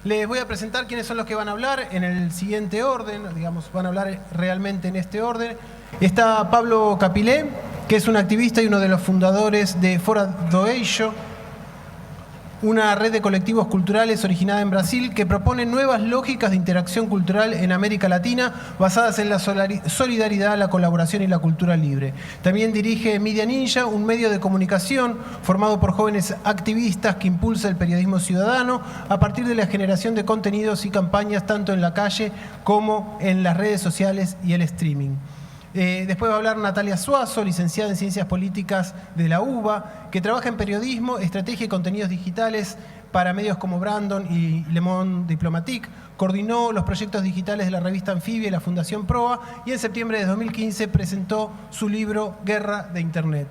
Les voy a presentar quiénes son los que van a hablar en el siguiente orden, digamos, van a hablar realmente en este orden. Está Pablo Capilé, que es un activista y uno de los fundadores de Fora do Eixo, una red de colectivos culturales originada en Brasil que propone nuevas lógicas de interacción cultural en América Latina basadas en la solidaridad, la colaboración y la cultura libre. También dirige Media Ninja, un medio de comunicación formado por jóvenes activistas que impulsa el periodismo ciudadano a partir de la generación de contenidos y campañas tanto en la calle como en las redes sociales y el streaming. Después va a hablar Natalia Suazo, licenciada en Ciencias Políticas de la UBA, que trabaja en periodismo, estrategia y contenidos digitales para medios como Brandon y Le Monde Diplomatique. Coordinó los proyectos digitales de la revista Anfibia y la Fundación Proa y en septiembre de 2015 presentó su libro Guerra de Internet.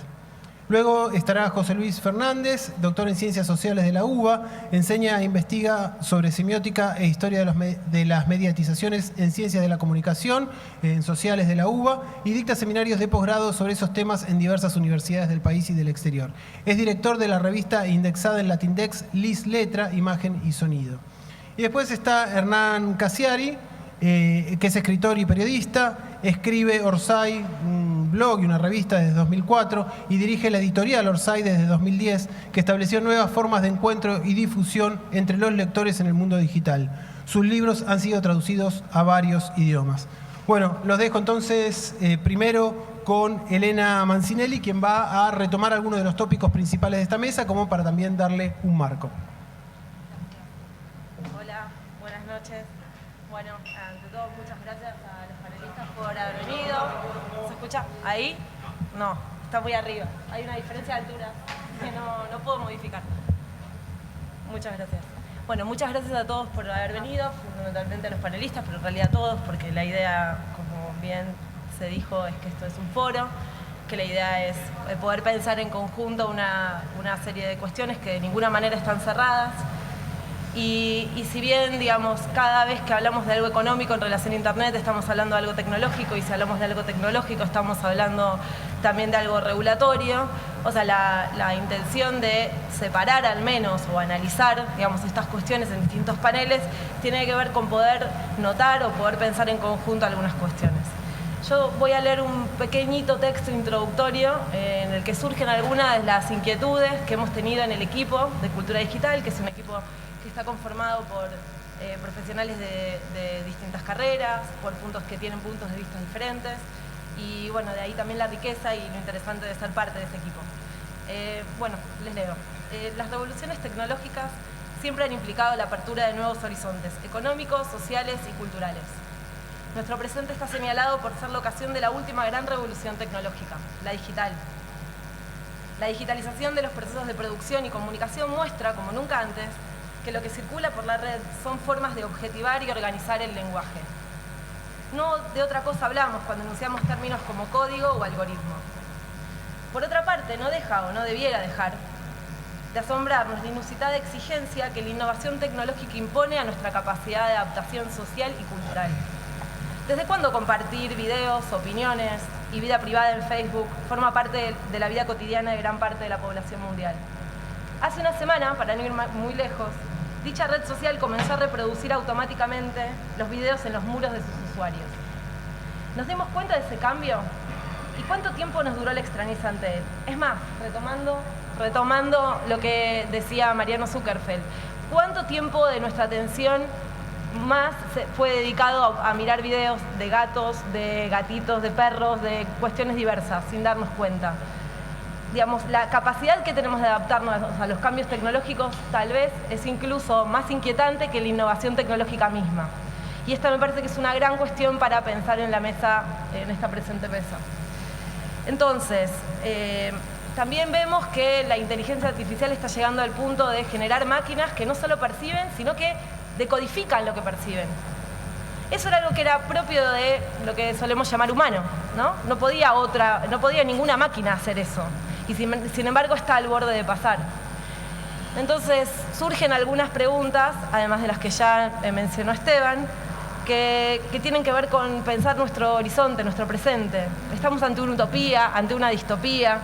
Luego estará José Luis Fernández, doctor en Ciencias Sociales de la UBA, enseña e investiga sobre semiótica e historia de las mediatizaciones en Ciencias de la Comunicación, en Sociales de la UBA, y dicta seminarios de posgrado sobre esos temas en diversas universidades del país y del exterior. Es director de la revista indexada en Latindex Lis Letra, Imagen y Sonido. Y después está Hernán Casiari, que es escritor y periodista, escribe Orsay, un blog y una revista desde 2004 y dirige la editorial Orsay desde 2010, que estableció nuevas formas de encuentro y difusión entre los lectores en el mundo digital. Sus libros han sido traducidos a varios idiomas. Bueno, los dejo entonces primero con Elena Mancinelli, quien va a retomar algunos de los tópicos principales de esta mesa, como para también darle un marco. Hola, buenas noches. Bueno, ante todo, muchas gracias a los panelistas por haber venido. ¿Se escucha? ¿Ahí? No, está muy arriba. Hay una diferencia de altura que no puedo modificar. Muchas gracias. Bueno, muchas gracias a todos por haber venido, fundamentalmente a los panelistas, pero en realidad a todos, porque la idea, como bien se dijo, es que esto es un foro, que la idea es poder pensar en conjunto una serie de cuestiones que de ninguna manera están cerradas. Y si bien, digamos, cada vez que hablamos de algo económico en relación a Internet estamos hablando de algo tecnológico, y si hablamos de algo tecnológico estamos hablando también de algo regulatorio, o sea, la intención de separar al menos o analizar, digamos, estas cuestiones en distintos paneles tiene que ver con poder notar o poder pensar en conjunto algunas cuestiones. Yo voy a leer un pequeñito texto introductorio en el que surgen algunas de las inquietudes que hemos tenido en el equipo de Cultura Digital, que es un equipo que está conformado por profesionales de distintas carreras, por puntos que tienen puntos de vista diferentes, y bueno, de ahí también la riqueza y lo interesante de ser parte de este equipo. Bueno, les leo. Las revoluciones tecnológicas siempre han implicado la apertura de nuevos horizontes económicos, sociales y culturales. Nuestro presente está señalado por ser la ocasión de la última gran revolución tecnológica, la digital. La digitalización de los procesos de producción y comunicación muestra, como nunca antes, que lo que circula por la red son formas de objetivar y organizar el lenguaje. No de otra cosa hablamos cuando enunciamos términos como código o algoritmo. Por otra parte, no deja o no debiera dejar de asombrarnos la inusitada exigencia que la innovación tecnológica impone a nuestra capacidad de adaptación social y cultural. ¿Desde cuándo compartir videos, opiniones y vida privada en Facebook forma parte de la vida cotidiana de gran parte de la población mundial? Hace una semana, para no ir muy lejos, dicha red social comenzó a reproducir automáticamente los videos en los muros de sus usuarios. ¿Nos dimos cuenta de ese cambio? ¿Y cuánto tiempo nos duró la extrañeza ante él? Es más, retomando lo que decía Mariano Zuckerfeld, ¿cuánto tiempo de nuestra atención más fue dedicado a mirar videos de gatos, de gatitos, de perros, de cuestiones diversas, sin darnos cuenta? Digamos, la capacidad que tenemos de adaptarnos a los cambios tecnológicos tal vez es incluso más inquietante que la innovación tecnológica misma. Y esta me parece que es una gran cuestión para pensar en la mesa, en esta presente mesa. Entonces, también vemos que la inteligencia artificial está llegando al punto de generar máquinas que no solo perciben, sino que decodifican lo que perciben. Eso era algo que era propio de lo que solemos llamar humano, ¿no? No podía ninguna máquina hacer eso. Y sin embargo está al borde de pasar. Entonces surgen algunas preguntas, además de las que ya mencionó Esteban, que tienen que ver con pensar nuestro horizonte, nuestro presente. ¿Estamos ante una utopía, ante una distopía?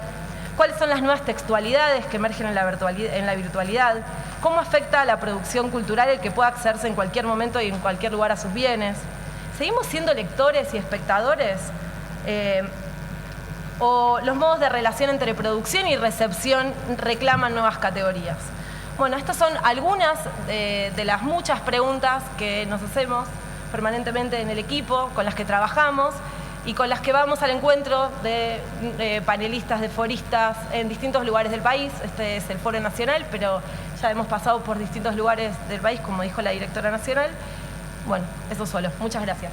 ¿Cuáles son las nuevas textualidades que emergen en la virtualidad? ¿Cómo afecta a la producción cultural el que pueda accederse en cualquier momento y en cualquier lugar a sus bienes? ¿Seguimos siendo lectores y espectadores? ¿O los modos de relación entre producción y recepción reclaman nuevas categorías? Bueno, estas son algunas de las muchas preguntas que nos hacemos permanentemente en el equipo, con las que trabajamos y con las que vamos al encuentro de panelistas, de foristas en distintos lugares del país. Este es el Foro Nacional, pero ya hemos pasado por distintos lugares del país, como dijo la directora nacional. Bueno, eso solo. Muchas gracias.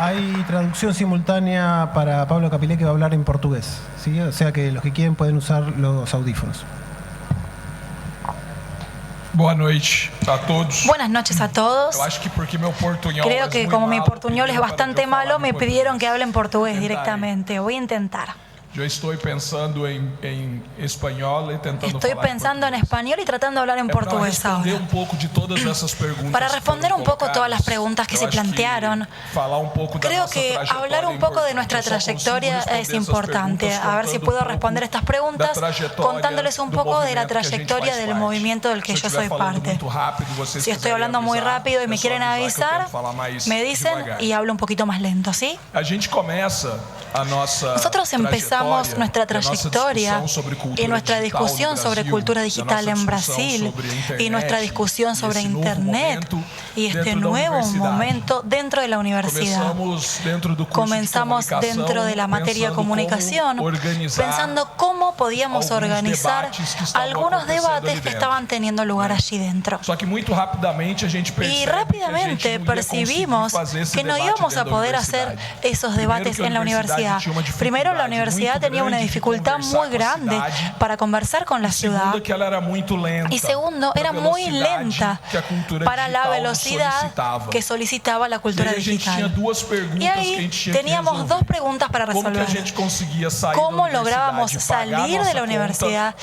Hay traducción simultánea para Pablo Capilé, que va a hablar en portugués, ¿sí? O sea que los que quieren pueden usar los audífonos. Boa noite a todos. Buenas noches a todos. Creo que como mi portuñol es bastante malo, me pidieron que hable en portugués directamente. Voy a intentar. Yo estoy pensando en español y tentando Estoy pensando en español y tratando de hablar en portugués ahora. Para responder un poco todas las preguntas que se plantearon, creo que hablar un poco de nuestra trayectoria es importante. A ver si puedo responder estas preguntas contándoles un poco de la trayectoria del movimiento del que yo soy parte. Si estoy hablando muy rápido y me quieren avisar, me dicen y hablo un poquito más lento, ¿sí? Nosotros empezamos nuestra trayectoria y nuestra discusión sobre cultura digital en Brasil y nuestra discusión sobre Internet y este nuevo momento dentro de la universidad. Comenzamos dentro de la materia comunicación pensando cómo podíamos organizar algunos debates que estaban teniendo lugar allí dentro. Y rápidamente percibimos que no íbamos a poder hacer esos debates en la universidad. Primero, la universidad tenía una dificultad muy grande para conversar con la ciudad. Y segundo, era muy lenta para la velocidad que solicitaba la cultura digital. Y ahí teníamos dos preguntas para resolver. ¿Cómo lográbamos salir de la universidad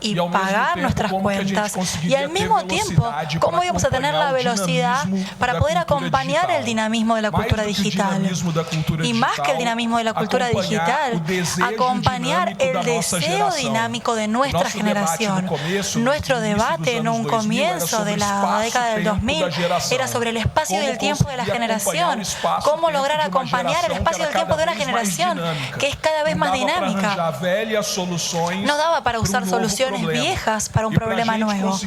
y pagar nuestras cuentas? Y al mismo tiempo, ¿cómo íbamos a tener la velocidad para poder acompañar el dinamismo de la cultura digital? Y más que el dinamismo de la cultura digital, acompañar el deseo dinámico de nuestra generación. Nuestro debate en un comienzo de la década del 2000 era sobre el espacio y el tiempo de la generación. ¿Cómo lograr acompañar el espacio y el tiempo de una generación que es cada vez más dinámica? No daba para usar soluciones viejas para un problema nuevo.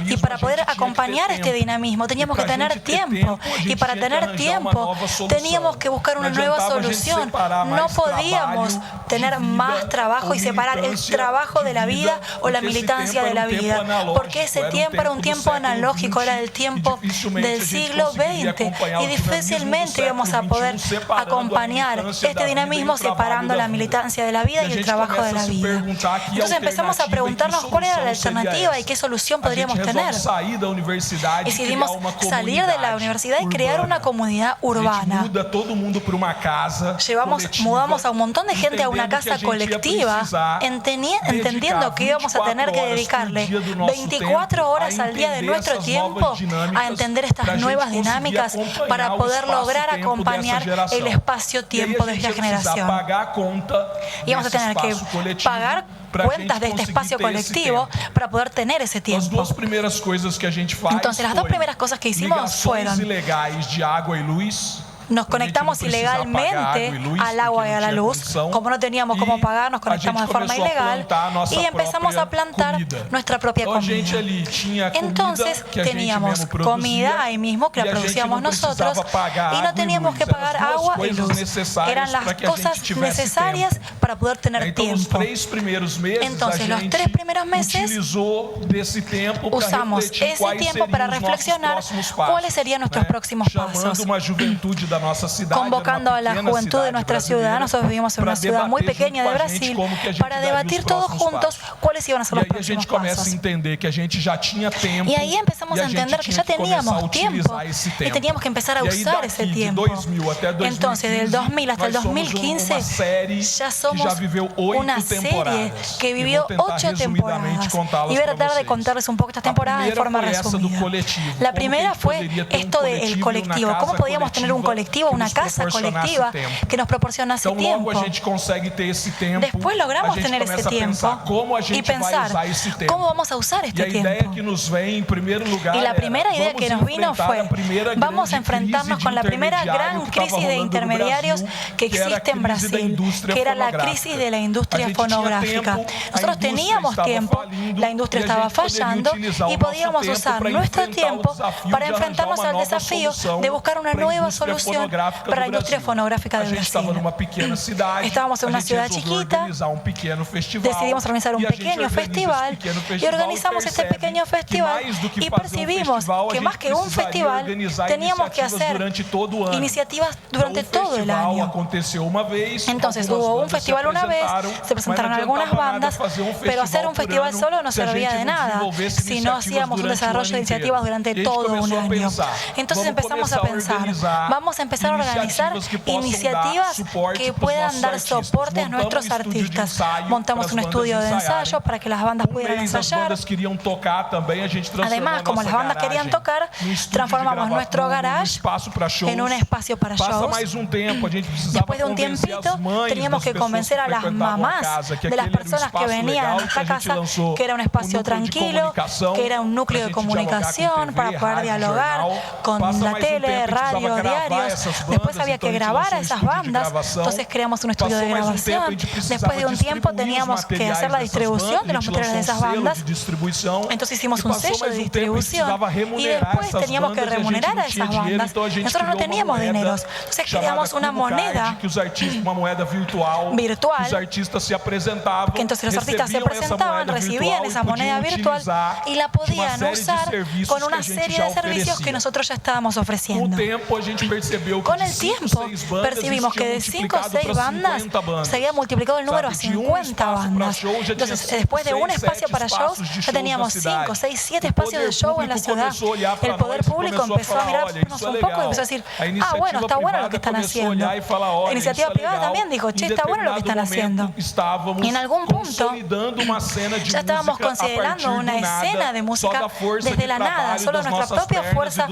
Y para poder acompañar este dinamismo teníamos que tener tiempo. Y para tener tiempo teníamos que buscar una nueva solución. No podíamos tener más trabajo y separar el trabajo de la vida o la militancia de la vida. Porque ese tiempo era un tiempo analógico, era el tiempo del siglo XX. Y difícilmente íbamos a poder acompañar este dinamismo separando la militancia de la vida y el trabajo de la vida. Entonces empezamos a preguntarnos cuál era la alternativa y qué solución podríamos tener. Decidimos salir de la universidad y crear una comunidad urbana. Mudamos a un montón de gente a una casa colectiva, entendiendo que íbamos a tener que dedicarle 24 horas al día de nuestro tiempo a entender estas nuevas dinámicas para poder lograr acompañar el espacio-tiempo de esta generación. Íbamos a tener que pagar cuentas de este espacio colectivo para poder tener ese tiempo. Entonces, las dos primeras cosas que hicimos fueron: nos conectamos ilegalmente al agua y a la luz. Como no teníamos cómo pagar, nos conectamos de forma ilegal y empezamos a plantar nuestra propia comida. Entonces teníamos comida ahí mismo que la producíamos nosotros y no teníamos que pagar agua y luz. Eran las cosas necesarias para poder tener tiempo. Entonces los 3 primeros meses usamos ese tiempo para reflexionar cuáles serían nuestros próximos pasos. Convocando a la juventud de nuestra ciudad, nosotros vivimos en una ciudad muy pequeña de Brasil, para debatir todos juntos cuáles iban a ser los próximos pasos. Y ahí empezamos a entender que ya teníamos tiempo y teníamos que empezar a usar ese tiempo. Entonces, del 2000 hasta el 2015, ya somos una serie que vivió 8 temporadas. Y voy a tratar de contarles un poco estas temporadas de forma resumida. La primera fue esto del colectivo. ¿Cómo podíamos tener un colectivo colectiva, una casa colectiva que nos proporcionase tiempo. Después logramos tener ese tiempo y pensar cómo vamos a usar este tiempo. Y la primera idea que nos vino fue, vamos a enfrentarnos con la primera gran crisis de intermediarios que existe en Brasil, que era la crisis de la industria fonográfica. Nosotros teníamos tiempo, la industria estaba fallando y podíamos usar nuestro tiempo para enfrentarnos al desafío de buscar una nueva solución para la industria fonográfica de Brasil. Estábamos en una ciudad chiquita, decidimos organizar un pequeño festival y organizamos este pequeño festival y percibimos que más que un festival teníamos que hacer iniciativas durante todo el año. Entonces hubo un festival una vez, se presentaron algunas bandas, pero hacer un festival solo no servía de nada si no hacíamos un desarrollo de iniciativas durante todo un año. Entonces empezamos a pensar, vamos a empezar a organizar iniciativas que puedan dar soporte a nuestros artistas. Montamos un estudio de ensayo para que las bandas pudieran ensayar. Además, como las bandas querían tocar, transformamos nuestro garage en un espacio para shows. Después de un tiempito, teníamos que convencer a las mamás de las personas que venían a nuestra casa que era un espacio tranquilo, que era un núcleo de comunicación para poder dialogar con la tele, radio, diarios. Después había que grabar a esas bandas, entonces creamos un estudio de grabación. Después de un tiempo teníamos que hacer la distribución de los materiales de esas bandas, entonces hicimos un sello de distribución y después teníamos que remunerar a esas bandas. Nosotros no teníamos dinero, entonces creamos una moneda virtual, que entonces los artistas se presentaban, recibían esa moneda virtual y la podían usar con una serie de servicios que nosotros ya estábamos ofreciendo. Con el tiempo percibimos que de 5 o 6 bandas se había multiplicado el número a 50 bandas. Entonces, después de un espacio para shows, ya teníamos 5, 6, 7 espacios de show en la ciudad. El poder público empezó a mirarnos un poco y empezó a decir, bueno, está bueno lo que están haciendo. La iniciativa privada también dijo, che, está bueno lo que están haciendo. Y en algún punto ya estábamos considerando una escena de música desde la nada, solo nuestra propia fuerza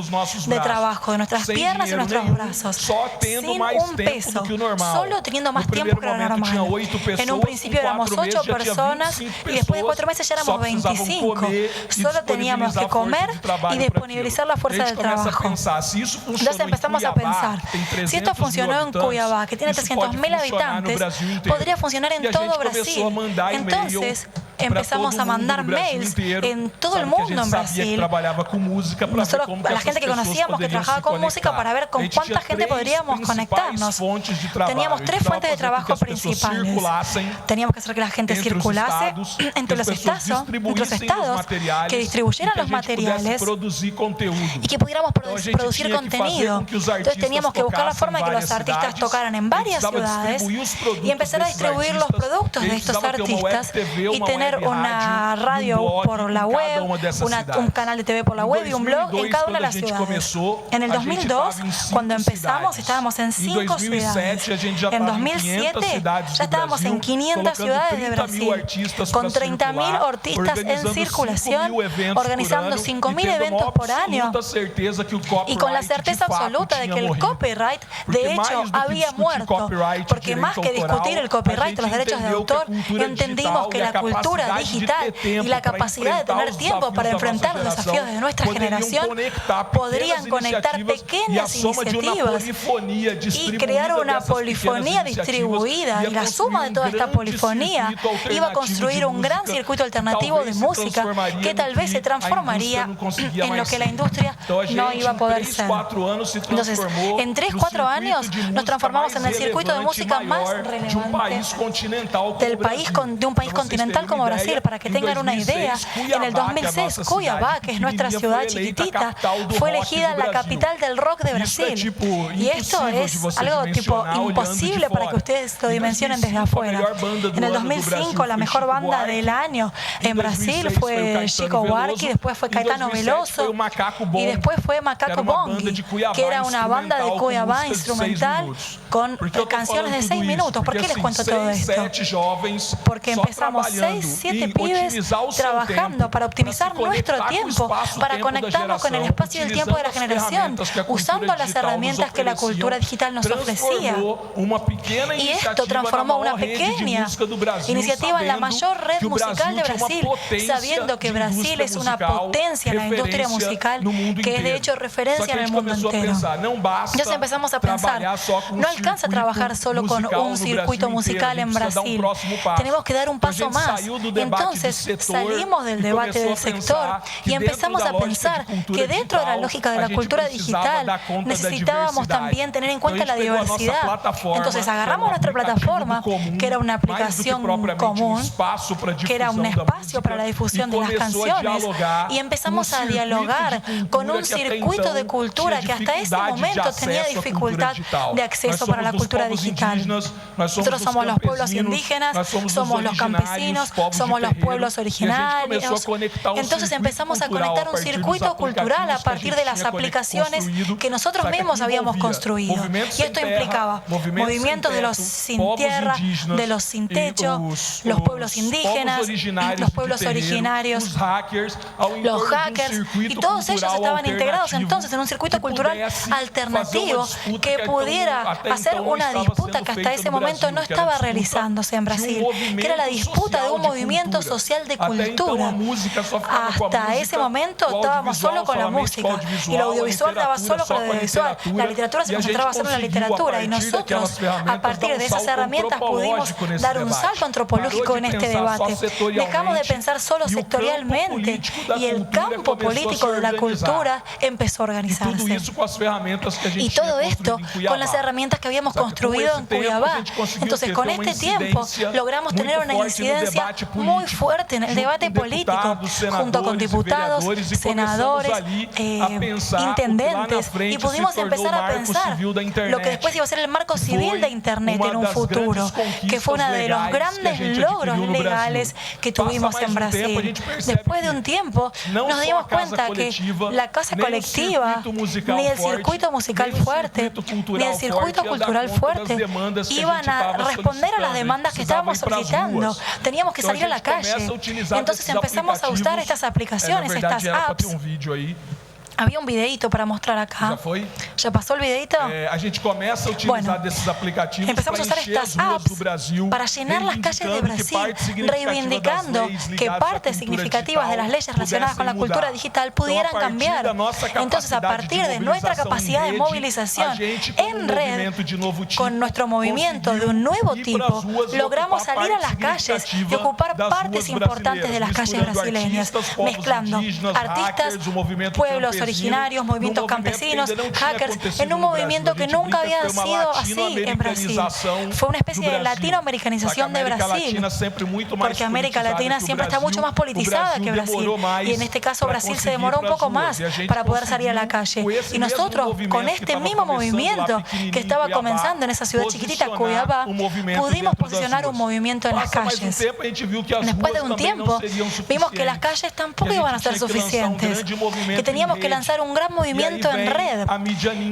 de trabajo, de nuestras piernas y nuestros brazos, sin un peso, solo teniendo más tiempo que lo normal. En un principio éramos 8 personas y después de 4 meses ya éramos 25. Solo teníamos que comer y disponibilizar la fuerza de trabajo. Entonces empezamos a pensar, si esto funcionó en Cuiabá, que tiene 300.000 habitantes, podría funcionar en todo Brasil. Entonces empezamos a mandar mails en todo el mundo en Brasil. Nosotros, a la gente que conocíamos que trabajaba con música, para ver con cuánta gente podríamos conectarnos. Teníamos 3 fuentes de trabajo principales. Teníamos que hacer que la gente circulase entre los estados, que distribuyeran los materiales y que pudiéramos producir contenido. Entonces teníamos que buscar la forma de que los artistas tocaran en varias ciudades y empezar a distribuir los productos de estos artistas y tener una radio por la web, un canal de TV por la web y un blog en cada una de las ciudades. En el 2002, cuando empezamos, estábamos en 5 ciudades. En 2007 ya estábamos en 500 ciudades de Brasil, con 30.000 artistas en circulación, organizando 5.000 eventos por año y con la certeza absoluta de que el copyright, de hecho, había muerto, porque más que discutir el copyright, los derechos de autor, entendimos que la cultura digital y la capacidad de tener tiempo para enfrentar los desafíos de nuestra generación podrían conectar pequeñas iniciativas y crear una polifonía distribuida, y la suma de toda esta polifonía iba a construir un gran circuito alternativo de música que tal vez se transformaría en lo que la industria no iba a poder ser. Entonces, en 3-4 años nos transformamos en el circuito de música más relevante de un país continental como Brasil. Para que tengan una idea, en el 2006 Cuiabá, que es nuestra ciudad chiquitita, fue elegida la capital del rock de Brasil. Y esto es algo tipo imposible para que ustedes lo dimensionen desde afuera. En el 2005 la mejor banda del año en Brasil fue Chico Buarque, después fue Caetano Veloso y después fue Macaco Bongi, que era una banda de Cuiabá instrumental con canciones de 6 minutos. ¿Por qué les cuento todo esto? Porque empezamos 6 7 pibes trabajando para optimizar nuestro tiempo, para conectarnos con el espacio y el tiempo de la generación, usando las herramientas que la cultura digital nos ofrecía. Y esto transformó una pequeña iniciativa en la mayor red musical de Brasil, sabiendo que Brasil es una potencia en la industria musical, que es de hecho referencia en el mundo entero. Entonces empezamos a pensar, no alcanza a trabajar solo con un circuito musical en Brasil, tenemos que dar un paso más. Entonces salimos del debate del sector y empezamos a pensar que dentro de la lógica de la cultura digital necesitábamos también tener en cuenta la diversidad. Entonces agarramos nuestra plataforma, que era una aplicación común, que era un espacio para la difusión de las canciones, y empezamos a dialogar con un circuito de cultura que hasta ese momento tenía dificultad de acceso para la cultura digital. Nosotros somos los pueblos indígenas, somos los campesinos, somos los pueblos originarios. Entonces empezamos a conectar un circuito cultural a partir de las aplicaciones que nosotros mismos habíamos construido. Y esto implicaba movimientos de los sin tierra, de los sin techo, los pueblos indígenas, los pueblos originarios, los hackers, y todos ellos estaban integrados entonces en un circuito cultural alternativo que pudiera hacer una disputa que hasta ese momento no estaba realizándose en Brasil, que era la disputa de un movimiento social de cultura. Hasta ese momento estábamos solo con la música y el audiovisual estaba solo con el audiovisual. La literatura se concentraba solo en la literatura, y nosotros a partir de esas herramientas pudimos dar un salto antropológico en este debate. Dejamos de pensar solo sectorialmente y el campo político de la cultura empezó a organizarse. Y todo esto con las herramientas que habíamos construido en Cuiabá. Entonces, con este tiempo logramos tener una incidencia muy fuerte en el debate político, junto con diputados, senadores, intendentes, y pudimos empezar a pensar lo que después iba a ser el marco civil de Internet en un futuro, que fue uno de los grandes logros legales que tuvimos en Brasil. Después de un tiempo nos dimos cuenta que la casa colectiva, ni el circuito musical fuerte, ni el circuito cultural fuerte iban a responder a las demandas que estábamos solicitando. Teníamos que salir a la calle. Entonces empezamos a usar estas aplicaciones, estas apps. Había un videíto para mostrar acá. ¿Ya pasó el videíto? Bueno, empezamos a usar estas apps para llenar las calles de Brasil, reivindicando que partes significativas de las leyes relacionadas con la cultura digital pudieran cambiar. Entonces, a partir de nuestra capacidad de movilización en red, con nuestro movimiento de un nuevo tipo, logramos salir a las calles y ocupar partes importantes de las calles brasileñas, mezclando artistas, pueblos originarios, movimientos campesinos, hackers, en un movimiento que nunca había sido así en Brasil. Fue una especie de latinoamericanización de Brasil, porque América Latina siempre está mucho más politizada que Brasil, y en este caso Brasil se demoró un poco más para poder salir a la calle. Y nosotros, con este mismo movimiento que estaba comenzando en esa ciudad chiquitita, Cuiabá, pudimos posicionar un movimiento en las calles. Después de un tiempo, vimos que las calles tampoco iban a ser suficientes, que teníamos que lanzar un gran movimiento en red.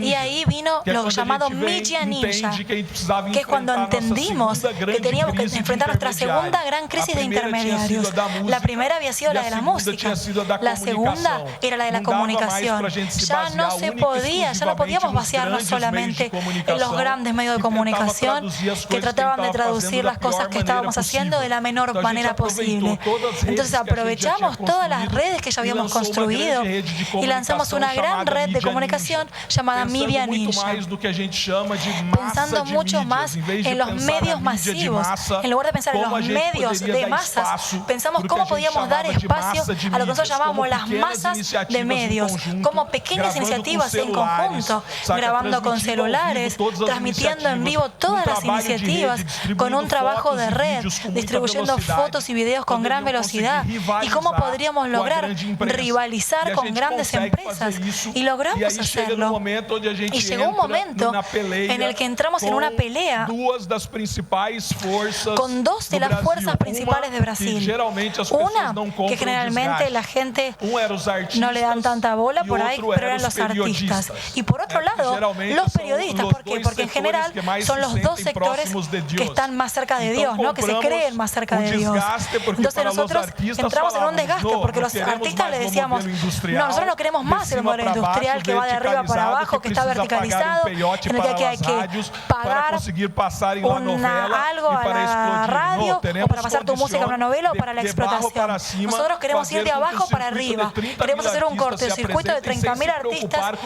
Y ahí vino lo llamado Mídia Ninja, que es cuando entendimos que teníamos que enfrentar nuestra segunda gran crisis de intermediarios. La primera había sido la de la música, la segunda era la de la comunicación. Ya no se podía, ya no podíamos vaciarnos solamente en los grandes medios de comunicación que trataban de traducir las cosas que estábamos haciendo de la menor manera posible. Entonces aprovechamos todas las redes que ya habíamos construido y lanzamos una gran red de comunicación llamada Mídia Ninja, pensando mucho más en los medios masivos. En lugar de pensar en los medios de masas, pensamos cómo podíamos dar espacio a lo que nosotros llamábamos las masas de medios, como pequeñas iniciativas en conjunto, grabando con celulares, transmitiendo en vivo todas las iniciativas, con un trabajo de red, distribuyendo fotos y videos con gran velocidad, y cómo podríamos lograr rivalizar con grandes empresas mesas y logramos hacerlo. Y llegó un momento en el que entramos en una pelea con dos de las fuerzas principales de Brasil. Una que generalmente la gente no le dan tanta bola por ahí, pero eran los artistas. Y por otro lado, los periodistas. ¿Por qué? Porque en general son los dos sectores que están más cerca de Dios, ¿no? Que se creen más cerca de Dios. Entonces nosotros entramos en un desgaste porque los artistas le decíamos, no, nosotros no queremos más el modelo industrial que va de arriba para abajo, que está verticalizado, en el que hay que pagar algo a la radio o para pasar tu música a una novela o para la explotación. Nosotros queremos ir de abajo para arriba. Queremos hacer un cortocircuito de 30.000 artistas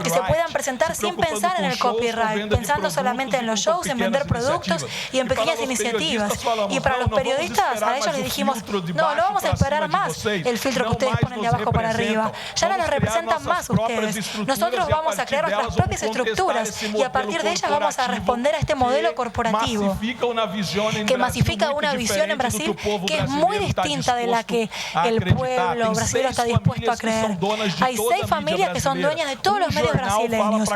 que se puedan presentar sin pensar en el copyright, pensando solamente en los shows, en vender productos y en pequeñas iniciativas. Y para los periodistas, a ellos les dijimos, no vamos a esperar más el filtro que ustedes ponen de abajo para arriba. Ya no nos representan más ustedes. Nosotros vamos a crear nuestras propias estructuras y a partir de ellas vamos a responder a este modelo corporativo que masifica una visión en Brasil que es muy distinta de la que el pueblo brasileño está dispuesto a creer. Hay 6 familias que son dueñas de todos los medios brasileños.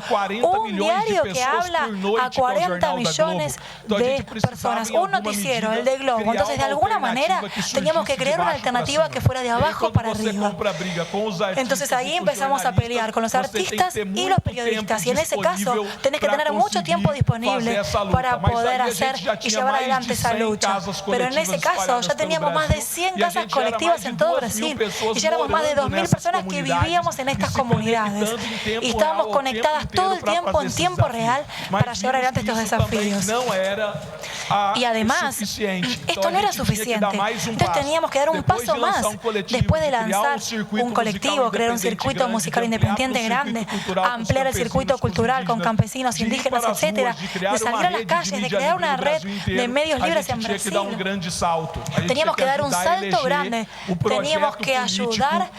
Un diario que habla a 40 millones de personas. Un noticiero, el de Globo. Entonces, de alguna manera, teníamos que crear una alternativa que fuera de abajo para arriba. Entonces, ahí empezamos a pelear con los artistas y los periodistas. Y en ese caso, tenés que tener mucho tiempo disponible para poder hacer y llevar adelante esa lucha. Pero en ese caso, ya teníamos más de 100 casas colectivas en todo Brasil. Y ya éramos más de 2.000 personas que vivíamos en estas comunidades. Y estábamos conectadas todo el tiempo en tiempo real para llevar adelante estos desafíos. Y además, esto no era suficiente. Entonces teníamos que dar un paso más. Después de lanzar un colectivo, crear un circuito musical independiente grande, ampliar el circuito cultural con campesinos, indígenas, etcétera, de salir a las calles, de crear una red de medios libres en Brasil. Teníamos que dar un salto grande. Teníamos que ayudar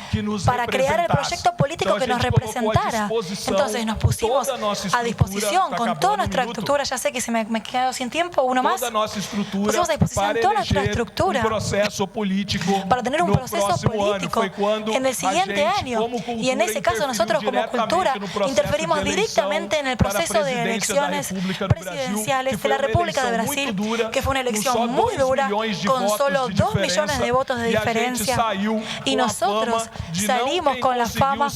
para crear el proyecto político que nos representara. Entonces nos pusimos a disposición con toda nuestra estructura. Ya sé que se me quedó sin tiempo, uno más. Pusimos a disposición toda nuestra estructura para tener un proceso político en el siguiente año. Y en ese caso nosotros como cultura interferimos directamente en el proceso de elecciones presidenciales de la República de Brasil, que fue una elección muy dura con solo 2 millones de votos de diferencia. Y nosotros salimos con la fama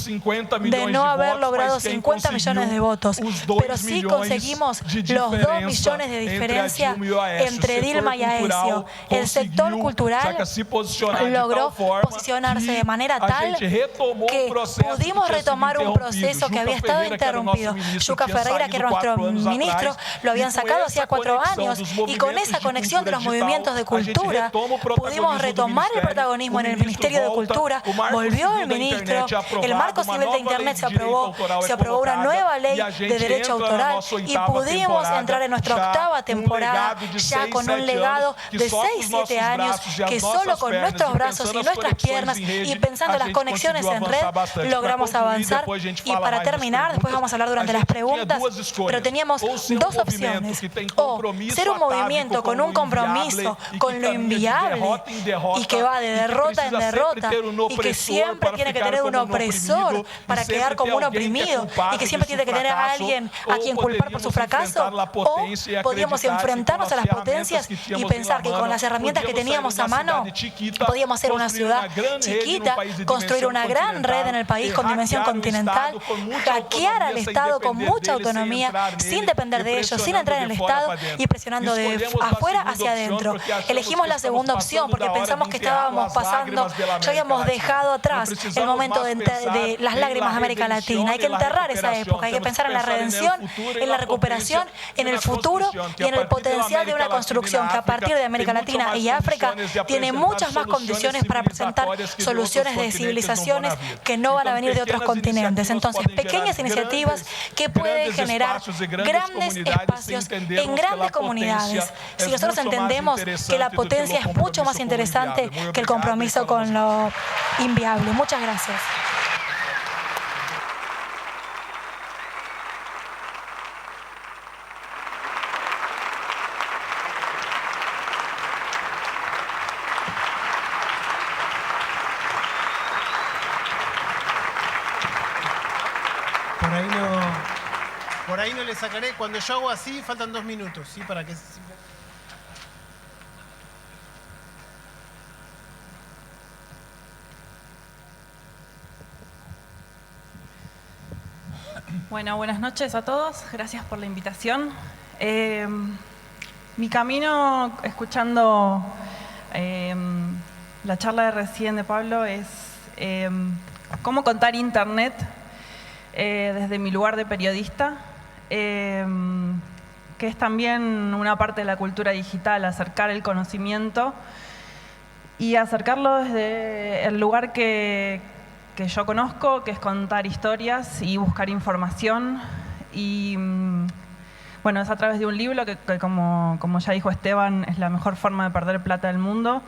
de no haber logrado 50 millones de votos, pero sí conseguimos los 2 millones de diferencia entre Dilma y Aécio. El sector cultural logró posicionarse de manera tal que pudimos retomar un proceso que había estado interrumpido. Yuca Ferreira, que era nuestro ministro, lo habían sacado hacía 4 años y con esa conexión de los movimientos de cultura pudimos retomar el protagonismo en el Ministerio de Cultura. Volvió el ministro, el marco civil de Internet se aprobó una nueva ley de derecho autoral y pudimos entrar en nuestra 8ª temporada ya con un legado de 6-7 años que solo con nuestros brazos y nuestras piernas y pensando las conexiones en red logramos avanzar. Y para terminar, después vamos a hablar durante las preguntas, pero teníamos 2 opciones: o ser un movimiento con un compromiso con lo inviable y que va de derrota en derrota y que siempre tiene que tener un opresor para quedar como un oprimido y que siempre tiene que tener a alguien a quien culpar por su fracaso, o podíamos enfrentarnos a las potencias y pensar que con las herramientas que teníamos a mano podíamos hacer una ciudad chiquita, construir una gran red en el país con dimensión continental, hackear al Estado con mucha autonomía, sin depender de ellos, sin entrar en el Estado y presionando de afuera hacia adentro. Elegimos la segunda opción porque pensamos que estábamos pasando, ya habíamos dejado atrás el momento de las lágrimas de América Latina. Hay que enterrar esa época, hay que pensar en la redención, en la recuperación, en el futuro y en el potencial de una construcción que a partir de América Latina y África tiene muchas más condiciones para presentar soluciones de civilizaciones que no van a venir de otros continentes. Entonces, pequeñas iniciativas que pueden generar grandes espacios en grandes comunidades. Si nosotros entendemos que la potencia es mucho más interesante que el compromiso con lo inviable. Muchas gracias. ahí no le sacaré. Cuando yo hago así, faltan 2 minutos, ¿sí? Para que... Bueno, buenas noches a todos. Gracias por la invitación. Mi camino, escuchando la charla de recién de Pablo, es cómo contar Internet desde mi lugar de periodista, que es también una parte de la cultura digital, acercar el conocimiento y acercarlo desde el lugar que yo conozco, que es contar historias y buscar información. Y bueno, es a través de un libro que como ya dijo Esteban, es la mejor forma de perder plata del mundo.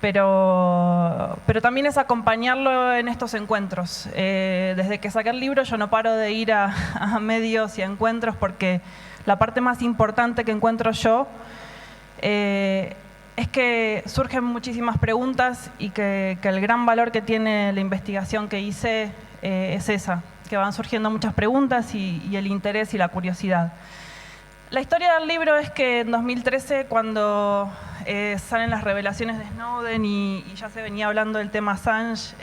Pero también es acompañarlo en estos encuentros. Desde que saqué el libro yo no paro de ir a medios y a encuentros, porque la parte más importante que encuentro yo es que surgen muchísimas preguntas y que el gran valor que tiene la investigación que hice es esa, que van surgiendo muchas preguntas y el interés y la curiosidad. La historia del libro es que en 2013, cuando salen las revelaciones de Snowden y ya se venía hablando del tema Assange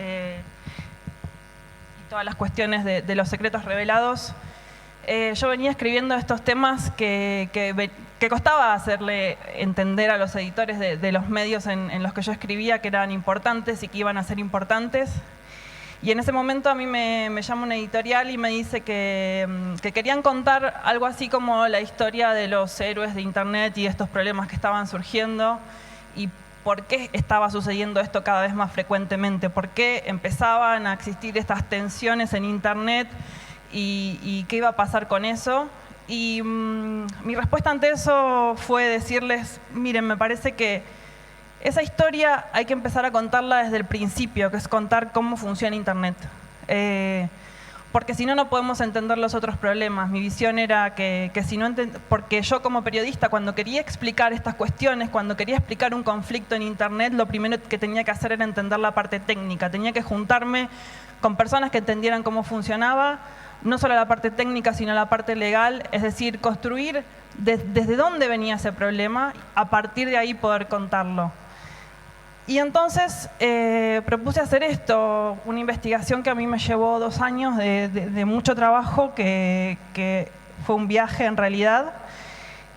y todas las cuestiones de los secretos revelados, yo venía escribiendo estos temas que costaba hacerle entender a los editores de los medios en los que yo escribía que eran importantes y que iban a ser importantes. Y en ese momento a mí me llama una editorial y me dice que querían contar algo así como la historia de los héroes de Internet y estos problemas que estaban surgiendo y por qué estaba sucediendo esto cada vez más frecuentemente, por qué empezaban a existir estas tensiones en Internet y qué iba a pasar con eso. Y mi respuesta ante eso fue decirles, miren, me parece que esa historia hay que empezar a contarla desde el principio, que es contar cómo funciona Internet. Porque si no, no podemos entender los otros problemas. Mi visión era que si no porque yo como periodista, cuando quería explicar estas cuestiones, cuando quería explicar un conflicto en Internet, lo primero que tenía que hacer era entender la parte técnica. Tenía que juntarme con personas que entendieran cómo funcionaba, no solo la parte técnica, sino la parte legal, es decir, construir desde dónde venía ese problema, a partir de ahí poder contarlo. Y entonces propuse hacer esto, una investigación que a mí me llevó 2 años de mucho trabajo, que fue un viaje en realidad,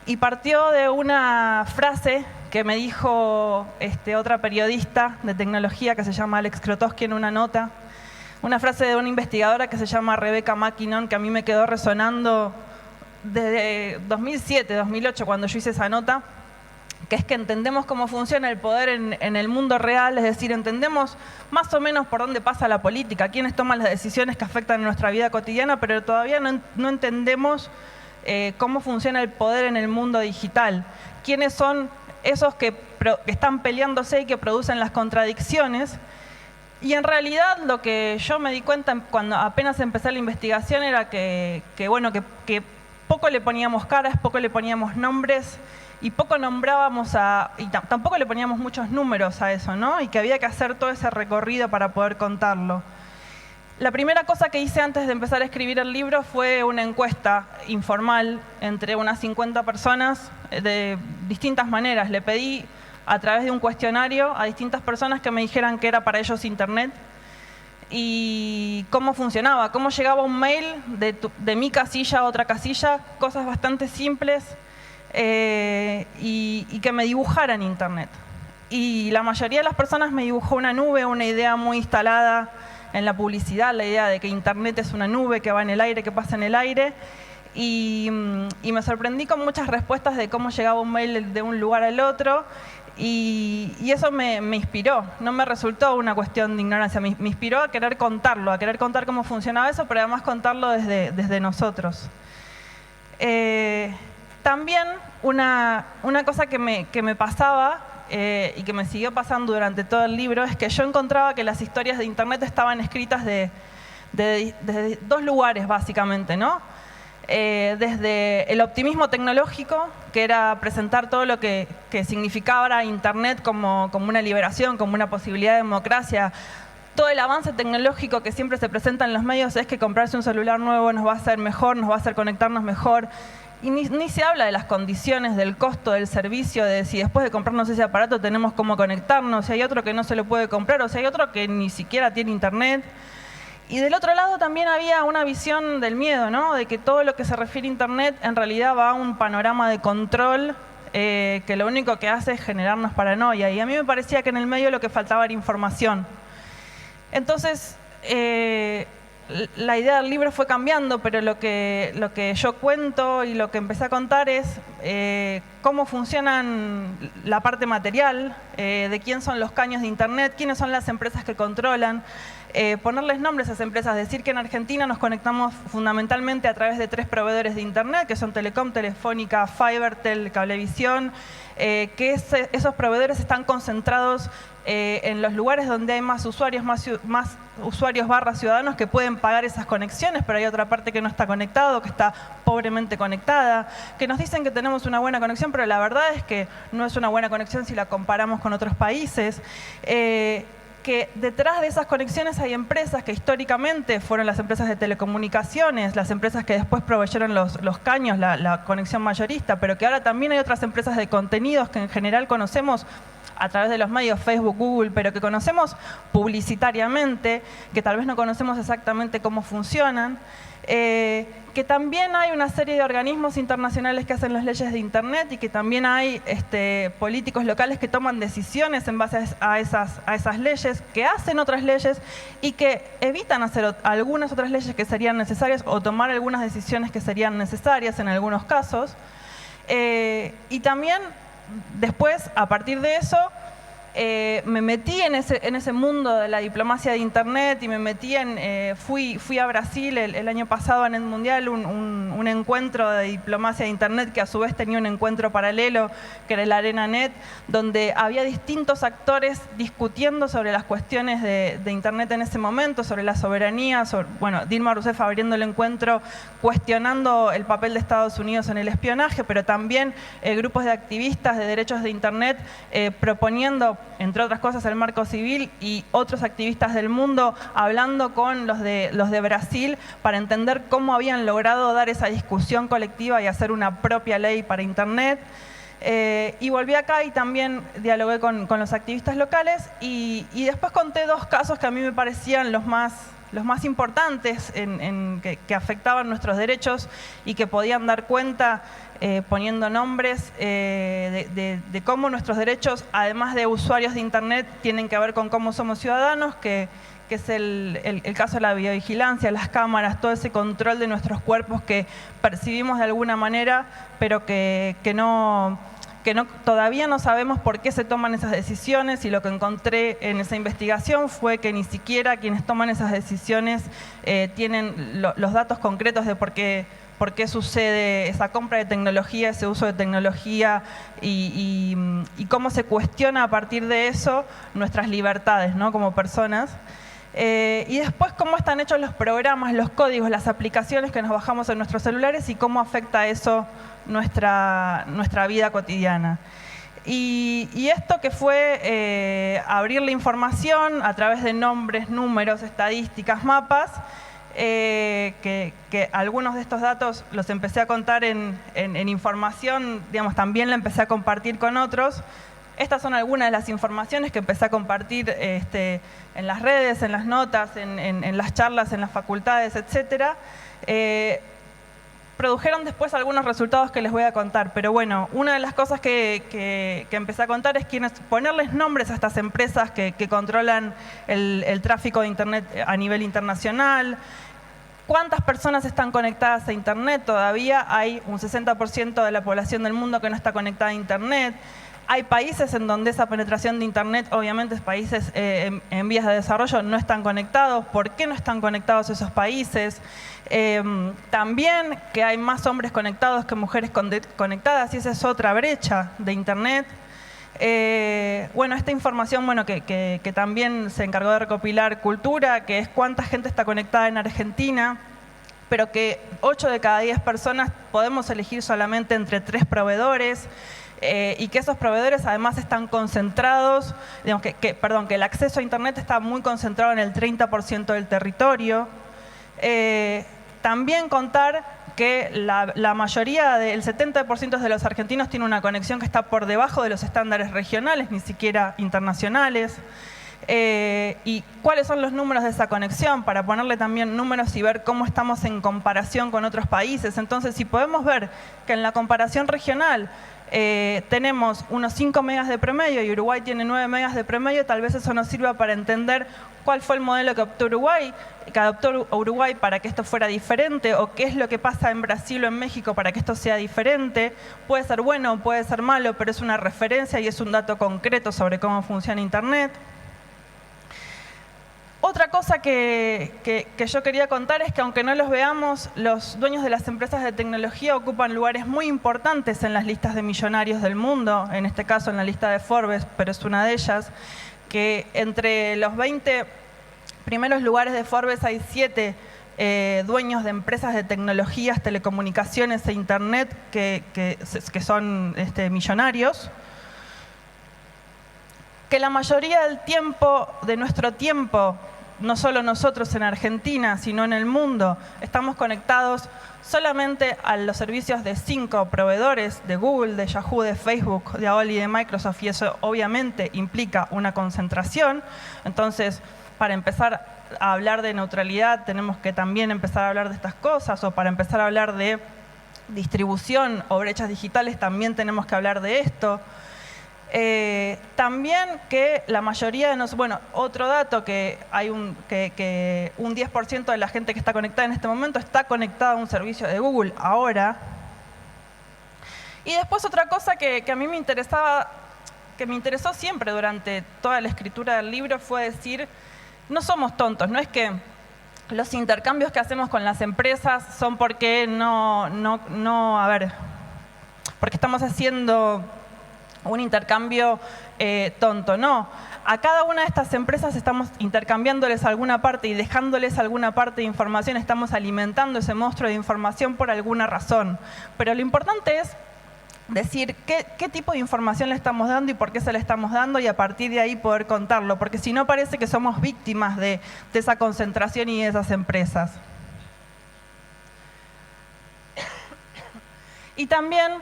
y partió de una frase que me dijo otra periodista de tecnología que se llama Alex Krotowski en una nota, una frase de una investigadora que se llama Rebecca MacKinnon, que a mí me quedó resonando desde 2007, 2008, cuando yo hice esa nota, que es que entendemos cómo funciona el poder en el mundo real, es decir, entendemos más o menos por dónde pasa la política, quiénes toman las decisiones que afectan a nuestra vida cotidiana, pero todavía no entendemos cómo funciona el poder en el mundo digital, quiénes son esos que están peleándose y que producen las contradicciones. Y en realidad lo que yo me di cuenta cuando apenas empecé la investigación era que poco le poníamos caras, poco le poníamos nombres y poco nombrábamos y tampoco le poníamos muchos números a eso, ¿no? Y que había que hacer todo ese recorrido para poder contarlo. La primera cosa que hice antes de empezar a escribir el libro fue una encuesta informal entre unas 50 personas de distintas maneras. Le pedí a través de un cuestionario a distintas personas que me dijeran qué era para ellos Internet y cómo funcionaba, cómo llegaba un mail de mi casilla a otra casilla, cosas bastante simples y que me dibujaran Internet. Y la mayoría de las personas me dibujó una nube, una idea muy instalada en la publicidad, la idea de que Internet es una nube que va en el aire, que pasa en el aire. Y me sorprendí con muchas respuestas de cómo llegaba un mail de un lugar al otro. Y eso me inspiró, no me resultó una cuestión de ignorancia, me inspiró a querer contarlo, a querer contar cómo funcionaba eso, pero además contarlo desde nosotros. También una cosa que me pasaba y que me siguió pasando durante todo el libro es que yo encontraba que las historias de Internet estaban escritas desde 2 lugares básicamente, ¿no? Desde el optimismo tecnológico, que era presentar todo lo que significaba Internet como una liberación, como una posibilidad de democracia, todo el avance tecnológico que siempre se presenta en los medios es que comprarse un celular nuevo nos va a hacer mejor, nos va a hacer conectarnos mejor. Y ni se habla de las condiciones, del costo, del servicio, de si después de comprarnos ese aparato tenemos cómo conectarnos, si hay otro que no se lo puede comprar o si hay otro que ni siquiera tiene internet. Y del otro lado también había una visión del miedo, ¿no? De que todo lo que se refiere a internet en realidad va a un panorama de control que lo único que hace es generarnos paranoia. Y a mí me parecía que en el medio lo que faltaba era información. Entonces, la idea del libro fue cambiando, pero lo que yo cuento y lo que empecé a contar es cómo funcionan la parte material, de quién son los caños de internet, quiénes son las empresas que controlan, ponerles nombres a esas empresas, decir que en Argentina nos conectamos fundamentalmente a través de 3 proveedores de internet, que son Telecom, Telefónica, Fibertel, Cablevisión, que esos proveedores están concentrados en los lugares donde hay más usuarios / ciudadanos que pueden pagar esas conexiones, pero hay otra parte que no está conectado, que está pobremente conectada, que nos dicen que tenemos una buena conexión, pero la verdad es que no es una buena conexión si la comparamos con otros países. Que detrás de esas conexiones hay empresas que históricamente fueron las empresas de telecomunicaciones, las empresas que después proveyeron los caños, la conexión mayorista, pero que ahora también hay otras empresas de contenidos que en general conocemos a través de los medios, Facebook, Google, pero que conocemos publicitariamente, que tal vez no conocemos exactamente cómo funcionan. Que también hay una serie de organismos internacionales que hacen las leyes de internet y que también hay políticos locales que toman decisiones en base a esas leyes, que hacen otras leyes y que evitan hacer algunas otras leyes que serían necesarias o tomar algunas decisiones que serían necesarias en algunos casos. Y también después, a partir de eso, me metí en ese mundo de la diplomacia de internet y me metí fui a Brasil el año pasado en el Mundial, un encuentro de diplomacia de internet que a su vez tenía un encuentro paralelo que era el ArenaNet, donde había distintos actores discutiendo sobre las cuestiones de internet en ese momento, sobre la soberanía, bueno, Dilma Rousseff abriendo el encuentro cuestionando el papel de Estados Unidos en el espionaje, pero también grupos de activistas de derechos de internet proponiendo, entre otras cosas, el marco civil y otros activistas del mundo hablando con los de Brasil para entender cómo habían logrado dar esa discusión colectiva y hacer una propia ley para internet. Y volví acá y también dialogué con los activistas locales y después conté 2 casos que a mí me parecían los más importantes que afectaban nuestros derechos y que podían dar cuenta, poniendo nombres, de cómo nuestros derechos, además de usuarios de internet, tienen que ver con cómo somos ciudadanos, que es el caso de la videovigilancia, las cámaras, todo ese control de nuestros cuerpos que percibimos de alguna manera, pero que todavía no sabemos por qué se toman esas decisiones, y lo que encontré en esa investigación fue que ni siquiera quienes toman esas decisiones tienen los datos concretos de por qué sucede esa compra de tecnología, ese uso de tecnología y cómo se cuestiona a partir de eso nuestras libertades, ¿no?, como personas. Y después cómo están hechos los programas, los códigos, las aplicaciones que nos bajamos en nuestros celulares y cómo afecta eso nuestra vida cotidiana. Y esto que fue abrir la información a través de nombres, números, estadísticas, mapas, que algunos de estos datos los empecé a contar en información, digamos, también la empecé a compartir con otros. Estas son algunas de las informaciones que empecé a compartir en las redes, en las notas, en las charlas, en las facultades, etc. Produjeron después algunos resultados que les voy a contar, pero bueno, una de las cosas que empecé a contar es ponerles nombres a estas empresas que controlan el tráfico de internet a nivel internacional. ¿Cuántas personas están conectadas a internet? Todavía hay un 60% de la población del mundo que no está conectada a internet. Hay países en donde esa penetración de internet, obviamente países en vías de desarrollo, no están conectados. ¿Por qué no están conectados esos países? También que hay más hombres conectados que mujeres conectadas, y esa es otra brecha de internet. Bueno, esta información, bueno, que también se encargó de recopilar Cultura, que es cuánta gente está conectada en Argentina, pero que 8 de cada 10 personas podemos elegir solamente entre 3 proveedores. y que esos proveedores además están concentrados, digamos que el acceso a Internet está muy concentrado en el 30% del territorio. También contar que la mayoría, el 70% de los argentinos tiene una conexión que está por debajo de los estándares regionales, ni siquiera internacionales. ¿Y cuáles son los números de esa conexión? Para ponerle también números y ver cómo estamos en comparación con otros países. Entonces, si podemos ver que en la comparación regional tenemos unos 5 megas de promedio y Uruguay tiene 9 megas de promedio, tal vez eso nos sirva para entender cuál fue el modelo que adoptó Uruguay para que esto fuera diferente, o qué es lo que pasa en Brasil o en México para que esto sea diferente. Puede ser bueno o puede ser malo, pero es una referencia y es un dato concreto sobre cómo funciona Internet. Otra cosa que yo quería contar es que, aunque no los veamos, los dueños de las empresas de tecnología ocupan lugares muy importantes en las listas de millonarios del mundo, en este caso en la lista de Forbes, pero es una de ellas, que entre los 20 primeros lugares de Forbes hay 7 dueños de empresas de tecnologías, telecomunicaciones e Internet que son millonarios. Que la mayoría del tiempo, de nuestro tiempo, no solo nosotros en Argentina, sino en el mundo, estamos conectados solamente a los servicios de 5 proveedores, de Google, de Yahoo, de Facebook, de AOL y de Microsoft, y eso obviamente implica una concentración. Entonces, para empezar a hablar de neutralidad, tenemos que también empezar a hablar de estas cosas, o para empezar a hablar de distribución o brechas digitales, también tenemos que hablar de esto. También que la mayoría de nosotros, bueno, otro dato, que hay un 10% de la gente que está conectada en este momento está conectada a un servicio de Google ahora. Y después otra cosa que a mí me interesaba, que me interesó siempre durante toda la escritura del libro, fue decir, no somos tontos, no es que los intercambios que hacemos con las empresas son porque porque estamos haciendo un intercambio tonto, no. A cada una de estas empresas estamos intercambiándoles alguna parte y dejándoles alguna parte de información, estamos alimentando ese monstruo de información por alguna razón. Pero lo importante es decir qué tipo de información le estamos dando y por qué se le estamos dando, y a partir de ahí poder contarlo, porque si no parece que somos víctimas de esa concentración y de esas empresas. Y también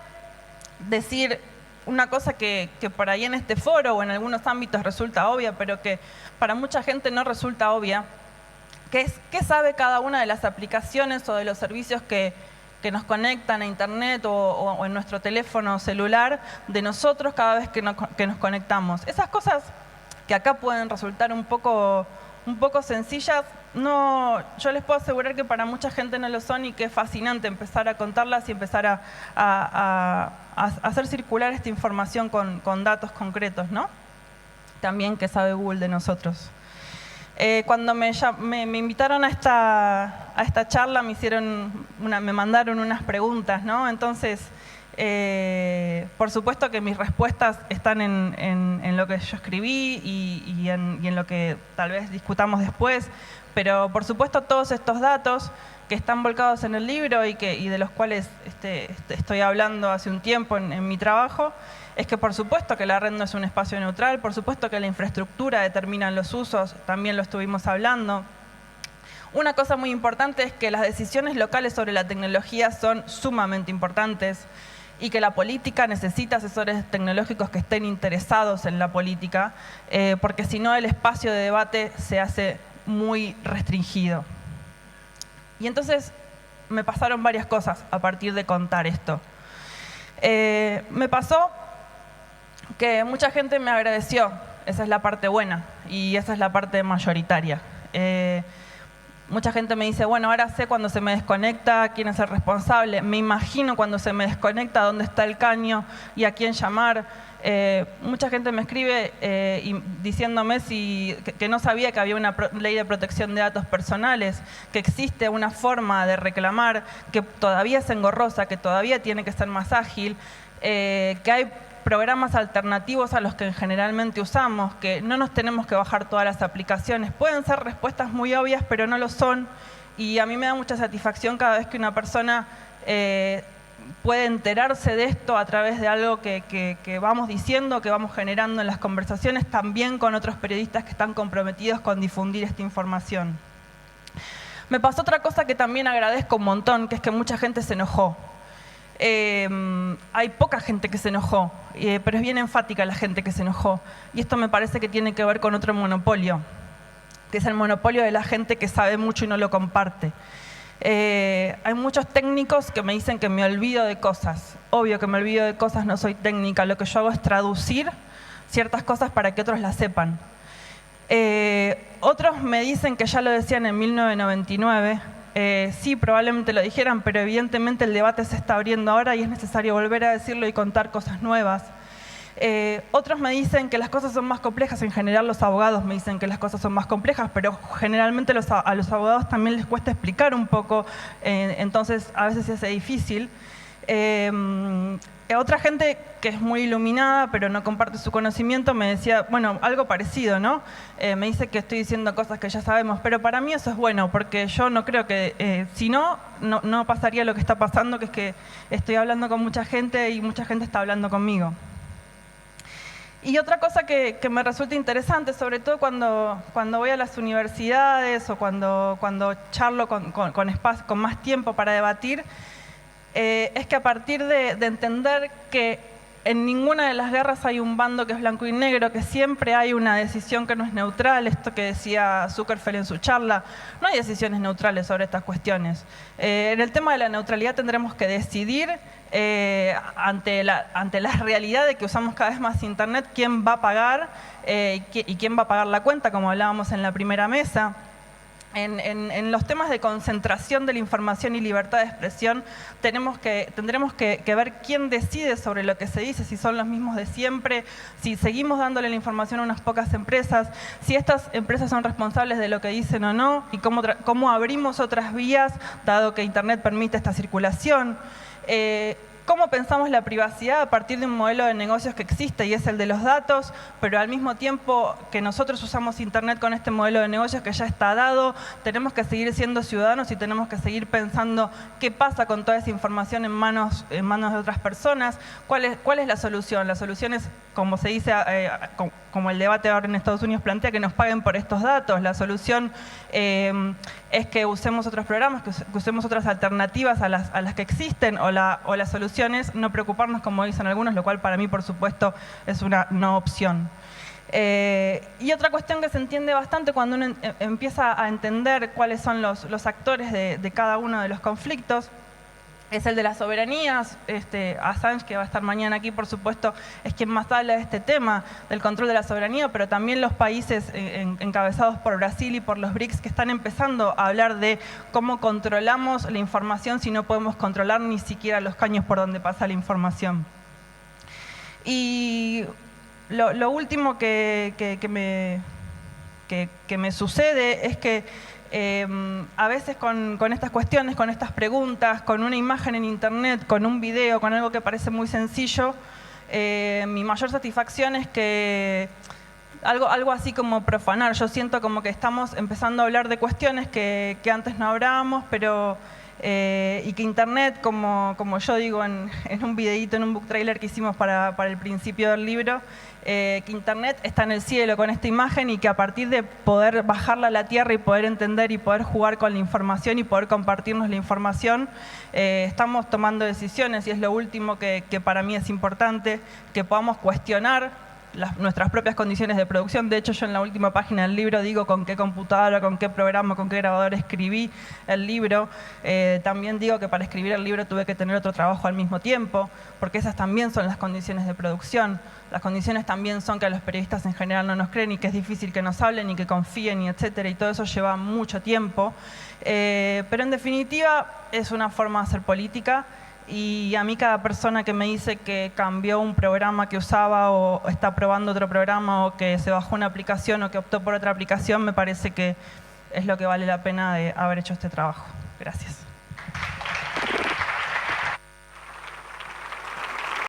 decir una cosa que por ahí en este foro o en algunos ámbitos resulta obvia, pero que para mucha gente no resulta obvia, que es qué sabe cada una de las aplicaciones o de los servicios que nos conectan a Internet o en nuestro teléfono celular de nosotros cada vez que nos conectamos. Esas cosas que acá pueden resultar un poco sencillas, yo les puedo asegurar que para mucha gente no lo son, y que es fascinante empezar a contarlas y empezar a hacer circular esta información con datos concretos, ¿no? También que sabe Google de nosotros. Cuando me invitaron a esta charla, me mandaron unas preguntas, ¿no? Entonces, por supuesto que mis respuestas están en lo que yo escribí y en lo que tal vez discutamos después, pero por supuesto todos estos datos que están volcados en el libro y de los cuales estoy hablando hace un tiempo en mi trabajo, es que por supuesto que la red no es un espacio neutral, por supuesto que la infraestructura determina los usos, también lo estuvimos hablando. Una cosa muy importante es que las decisiones locales sobre la tecnología son sumamente importantes, y que la política necesita asesores tecnológicos que estén interesados en la política, porque si no el espacio de debate se hace muy restringido. Y entonces me pasaron varias cosas a partir de contar esto. Me pasó que mucha gente me agradeció, esa es la parte buena y esa es la parte mayoritaria. Mucha gente me dice, bueno, ahora sé cuando se me desconecta quién es el responsable, me imagino cuando se me desconecta dónde está el caño y a quién llamar. Mucha gente me escribe diciéndome que no sabía que había una ley de protección de datos personales, que existe una forma de reclamar que todavía es engorrosa, que todavía tiene que ser más ágil, que hay programas alternativos a los que generalmente usamos, que no nos tenemos que bajar todas las aplicaciones. Pueden ser respuestas muy obvias, pero no lo son. Y a mí me da mucha satisfacción cada vez que una persona puede enterarse de esto a través de algo que vamos diciendo, que vamos generando en las conversaciones, también con otros periodistas que están comprometidos con difundir esta información. Me pasó otra cosa que también agradezco un montón, que es que mucha gente se enojó. Hay poca gente que se enojó, pero es bien enfática la gente que se enojó. Y esto me parece que tiene que ver con otro monopolio, que es el monopolio de la gente que sabe mucho y no lo comparte. Hay muchos técnicos que me dicen que me olvido de cosas. Obvio que me olvido de cosas, no soy técnica. Lo que yo hago es traducir ciertas cosas para que otros las sepan. Otros me dicen que ya lo decían en 1999. Sí, probablemente lo dijeran, pero evidentemente el debate se está abriendo ahora y es necesario volver a decirlo y contar cosas nuevas. Otros me dicen que las cosas son más complejas. En general los abogados me dicen que las cosas son más complejas, pero generalmente a los abogados también les cuesta explicar un poco, entonces a veces se hace difícil. Otra gente que es muy iluminada, pero no comparte su conocimiento, me decía, bueno, algo parecido, ¿no? Me dice que estoy diciendo cosas que ya sabemos, pero para mí eso es bueno, porque yo no creo que, si no pasaría lo que está pasando, que es que estoy hablando con mucha gente y mucha gente está hablando conmigo. Y otra cosa que me resulta interesante, sobre todo cuando voy a las universidades o cuando charlo con más tiempo para debatir, es que a partir de entender que en ninguna de las guerras hay un bando que es blanco y negro, que siempre hay una decisión que no es neutral, esto que decía Zuckerfeld en su charla, no hay decisiones neutrales sobre estas cuestiones. En el tema de la neutralidad tendremos que decidir ante la realidad de que usamos cada vez más Internet, quién va a pagar y quién va a pagar la cuenta, como hablábamos en la primera mesa. En los temas de concentración de la información y libertad de expresión tendremos que ver quién decide sobre lo que se dice, si son los mismos de siempre, si seguimos dándole la información a unas pocas empresas, si estas empresas son responsables de lo que dicen o no, y cómo abrimos otras vías, dado que Internet permite esta circulación. ¿Cómo pensamos la privacidad a partir de un modelo de negocios que existe y es el de los datos, pero al mismo tiempo que nosotros usamos Internet con este modelo de negocios que ya está dado, tenemos que seguir siendo ciudadanos y tenemos que seguir pensando qué pasa con toda esa información en manos de otras personas? ¿Cuál es la solución? La solución es, como se dice, como el debate ahora en Estados Unidos plantea, que nos paguen por estos datos. La solución es que usemos otros programas, que usemos otras alternativas a las que existen, o la solución es no preocuparnos, como dicen algunos, lo cual para mí, por supuesto, es una no opción. Y otra cuestión que se entiende bastante cuando uno empieza a entender cuáles son los actores de cada uno de los conflictos, es el de las soberanías. Assange, que va a estar mañana aquí, por supuesto, es quien más habla de este tema, del control de la soberanía, pero también los países encabezados por Brasil y por los BRICS, que están empezando a hablar de cómo controlamos la información si no podemos controlar ni siquiera los caños por donde pasa la información. Y lo último que me sucede es que a veces con estas cuestiones, con estas preguntas, con una imagen en Internet, con un video, con algo que parece muy sencillo, mi mayor satisfacción es que algo así como profanar. Yo siento como que estamos empezando a hablar de cuestiones que antes no hablábamos, pero y que Internet, como yo digo en un videíto, en un book trailer que hicimos para el principio del libro, que Internet está en el cielo con esta imagen, y que a partir de poder bajarla a la tierra y poder entender y poder jugar con la información y poder compartirnos la información, estamos tomando decisiones, y es lo último que para mí es importante, que podamos cuestionar nuestras propias condiciones de producción. De hecho, yo en la última página del libro digo con qué computadora, con qué programa, con qué grabador escribí el libro. También digo que para escribir el libro tuve que tener otro trabajo al mismo tiempo, porque esas también son las condiciones de producción. Las condiciones también son que a los periodistas en general no nos creen y que es difícil que nos hablen y que confíen, y etcétera, y todo eso lleva mucho tiempo. Pero en definitiva es una forma de hacer política. Y a mí cada persona que me dice que cambió un programa que usaba, o está probando otro programa, o que se bajó una aplicación, o que optó por otra aplicación, me parece que es lo que vale la pena de haber hecho este trabajo. Gracias.